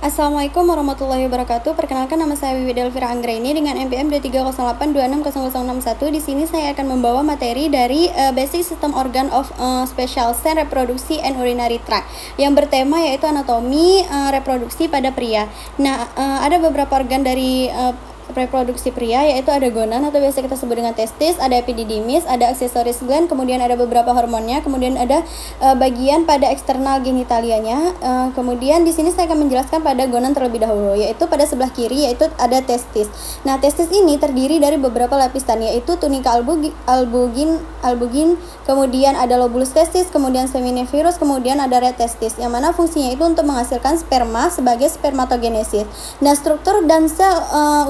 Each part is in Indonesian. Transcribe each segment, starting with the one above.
Assalamualaikum warahmatullahi wabarakatuh. Perkenalkan, nama saya Wiwi Delvira Anggraini dengan NPM 2308260061. Di sini saya akan membawa materi dari Basic System Organ of Special Cell Reproduksi and Urinary Tract yang bertema yaitu anatomi reproduksi pada pria. Nah, ada beberapa organ dari reproduksi pria, yaitu ada gonan atau biasa kita sebut dengan testis, ada epididymis, ada aksesoris gland, kemudian ada beberapa hormonnya, kemudian ada bagian pada eksternal genitalianya. Kemudian di sini saya akan menjelaskan pada gonan terlebih dahulu, yaitu pada sebelah kiri yaitu ada testis. Nah, testis ini terdiri dari beberapa lapisan, yaitu tunika albugin, kemudian ada lobulus testis, kemudian seminiferus, kemudian ada red testis, yang mana fungsinya itu untuk menghasilkan sperma sebagai spermatogenesis. Nah, struktur dan sel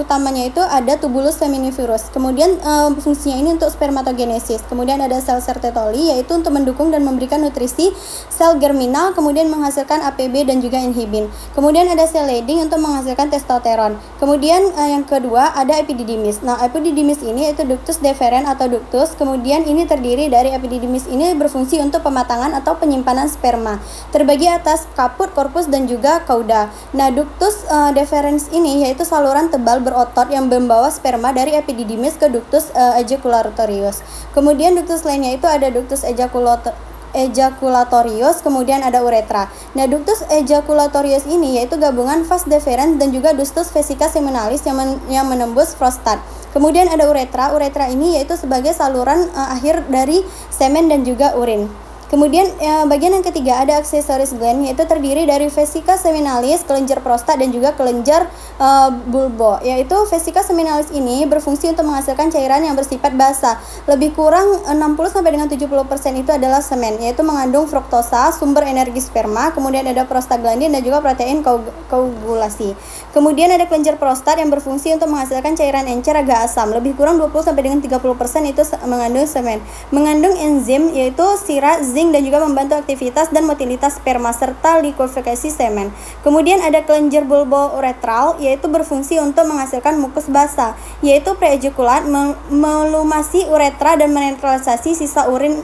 utamanya itu ada tubulus seminiferus. Kemudian fungsinya ini untuk spermatogenesis. Kemudian ada sel sertoli, yaitu untuk mendukung dan memberikan nutrisi sel germinal, kemudian menghasilkan APB dan juga inhibin. Kemudian ada sel Leydig untuk menghasilkan testosteron. Kemudian yang kedua ada epididymis. Nah, epididymis ini yaitu ductus deferens atau ductus. Kemudian ini terdiri dari epididymis ini berfungsi untuk pematangan atau penyimpanan sperma. Terbagi atas kaput, korpus dan juga cauda. Nah, ductus deferens ini yaitu saluran tebal berotot yang membawa sperma dari epididymis ke ductus ejaculatorius. Kemudian ductus lainnya itu ada ductus ejaculatorius, kemudian ada uretra. Nah, ductus ejaculatorius ini yaitu gabungan vas deferens dan juga ductus vesica seminalis yang menembus prostat. Kemudian ada uretra. Uretra ini yaitu sebagai saluran akhir dari semen dan juga urin. Kemudian bagian yang ketiga ada aksesoris gland, yaitu terdiri dari vesica seminalis, kelenjar prostat dan juga kelenjar bulbo. Yaitu vesica seminalis ini berfungsi untuk menghasilkan cairan yang bersifat basah. Lebih kurang 60-70% itu adalah semen, yaitu mengandung fruktosa, sumber energi sperma. Kemudian ada prostaglandin dan juga protein koagulasi. Kemudian ada kelenjar prostat yang berfungsi untuk menghasilkan cairan encer agak asam. Lebih kurang 20-30% itu mengandung semen. Mengandung enzim yaitu sirah, dan juga membantu aktivitas dan motilitas sperma serta likuifikasi semen. Kemudian ada kelenjar bulbo-uretral, yaitu berfungsi untuk menghasilkan mukus basah, yaitu preejikulat, melumasi uretra dan menetralisasi sisa urin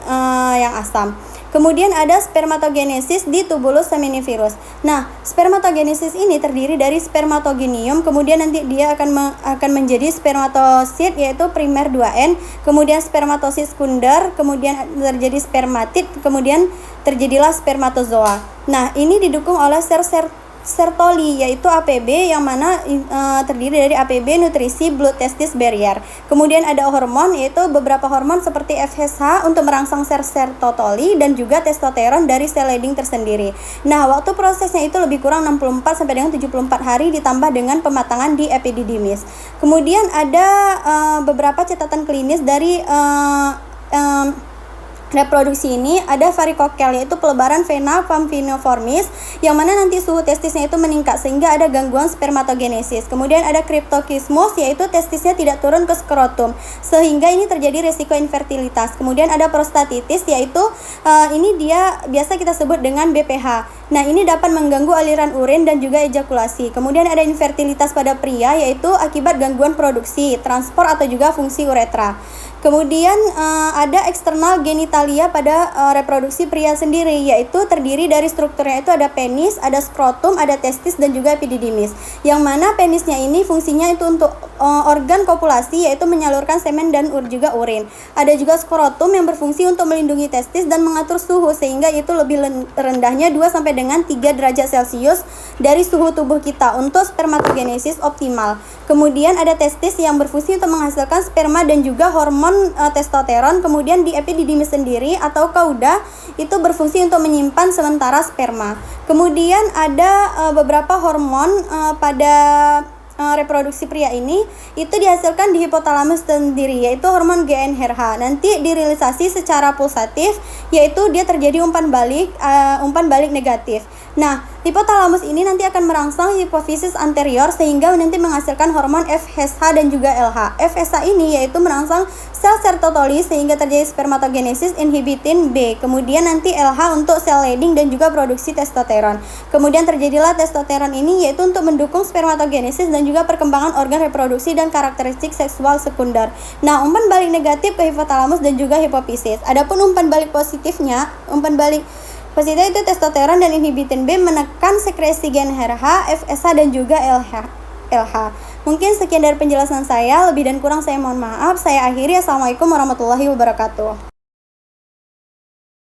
yang asam. Kemudian ada spermatogenesis di tubulus seminiferus. Nah, spermatogenesis ini terdiri dari spermatogenium, kemudian nanti dia akan menjadi spermatosit yaitu primer 2N, kemudian spermatosit sekunder, kemudian terjadi spermatid, kemudian terjadilah spermatozoa. Nah, ini didukung oleh sel sertoli yaitu APB yang mana terdiri dari APB nutrisi blood testis barrier. Kemudian ada hormon yaitu beberapa hormon seperti FSH untuk merangsang sel sertoli dan juga testosteron dari sel Leydig tersendiri. Nah, waktu prosesnya itu lebih kurang 64 sampai dengan 74 hari ditambah dengan pematangan di epididymis. Kemudian ada beberapa catatan klinis dari reproduksi ini. Ada varikokel yaitu pelebaran vena pamphinoformis yang mana nanti suhu testisnya itu meningkat sehingga ada gangguan spermatogenesis. Kemudian ada cryptorchidismus yaitu testisnya tidak turun ke skrotum sehingga ini terjadi resiko infertilitas. Kemudian ada prostatitis yaitu ini dia biasa kita sebut dengan BPH. Nah, ini dapat mengganggu aliran urin dan juga ejakulasi. Kemudian ada infertilitas pada pria yaitu akibat gangguan produksi, transport atau juga fungsi uretra. Kemudian ada eksternal genitalia pada reproduksi pria sendiri, yaitu terdiri dari strukturnya itu ada penis, ada skrotum, ada testis dan juga epididymis. Yang mana penisnya ini fungsinya itu untuk organ kopulasi yaitu menyalurkan semen dan juga urin. Ada juga skrotum yang berfungsi untuk melindungi testis dan mengatur suhu sehingga itu lebih rendahnya 2 sampai dengan 3 derajat Celcius dari suhu tubuh kita untuk spermatogenesis optimal. Kemudian ada testis yang berfungsi untuk menghasilkan sperma dan juga hormon testosteron. Kemudian di epididymis sendiri atau cauda itu berfungsi untuk menyimpan sementara sperma. Kemudian ada beberapa hormon pada reproduksi pria ini itu dihasilkan di hipotalamus sendiri yaitu hormon GnRH. Nanti dirilisasi secara pulsatif yaitu dia terjadi umpan balik negatif. Nah, hipotalamus ini nanti akan merangsang hipofisis anterior sehingga nanti menghasilkan hormon FSH dan juga LH. FSH ini yaitu merangsang sel sertoli sehingga terjadi spermatogenesis inhibitin B. Kemudian nanti LH untuk sel Leydig dan juga produksi testosteron. Kemudian terjadilah testosteron ini yaitu untuk mendukung spermatogenesis dan juga perkembangan organ reproduksi dan karakteristik seksual sekunder. Nah, umpan balik negatif ke hipotalamus dan juga hipofisis. Adapun umpan balik positifnya, umpan balik Posita itu testosteron dan inhibitin B menekan sekresi gen RH, FSH dan juga LH. Mungkin sekian dari penjelasan saya, lebih dan kurang saya mohon maaf. Saya akhiri. Assalamualaikum warahmatullahi wabarakatuh.